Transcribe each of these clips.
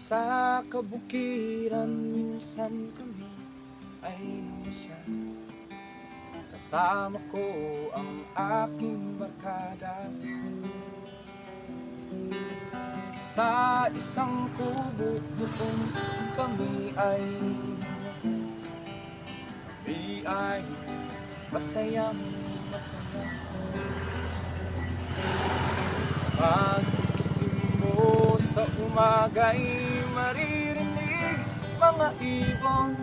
Sa kabukiran minsan kami ay namasyal. Kasama ko ang aking barkada. Sa isang kubo noon kami ay masayang masaya. Pagkising mo sa umaga'y maririnig mga ibon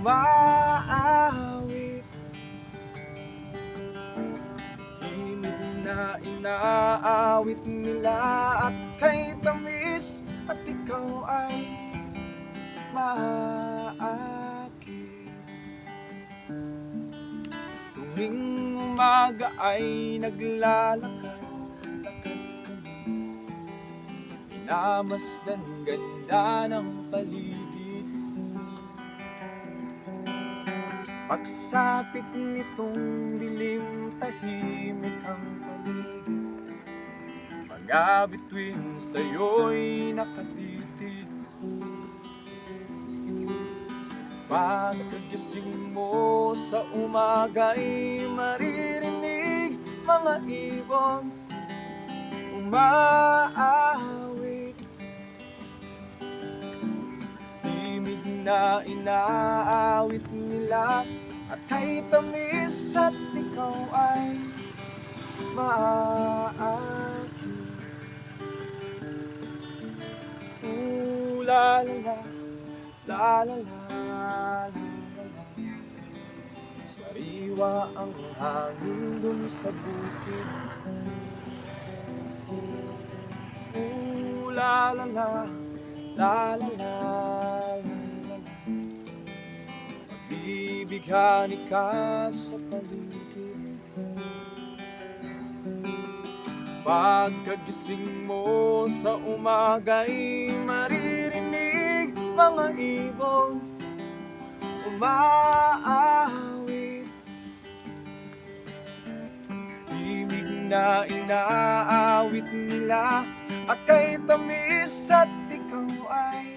umaawit. Himig na inaawit nila at kay tamis, at ikaw ay maakit. Tuwing umaga ay naglalakad-lakad kami, minamasdan ganda ng paligid. Pagsapit nitong dilim, tahimik ang paligid. Mga bituin sa'yo'y nakatitig. Pagkagising mo sa umaga'y maririnig mga ibon umaawit. Himig na inaawit nila at kay tamis, at ikaw ay maakit. La la la, la la la, la la la. Sariwa ang hangin dun sa bukid. La la la, la la la, la la la. Magbibighani ka sa paligid. Pagkagising mo sa umaga'y maririnig mga ibon umaawit. Himig na inaawit nila at kay tamis, at ikaw ay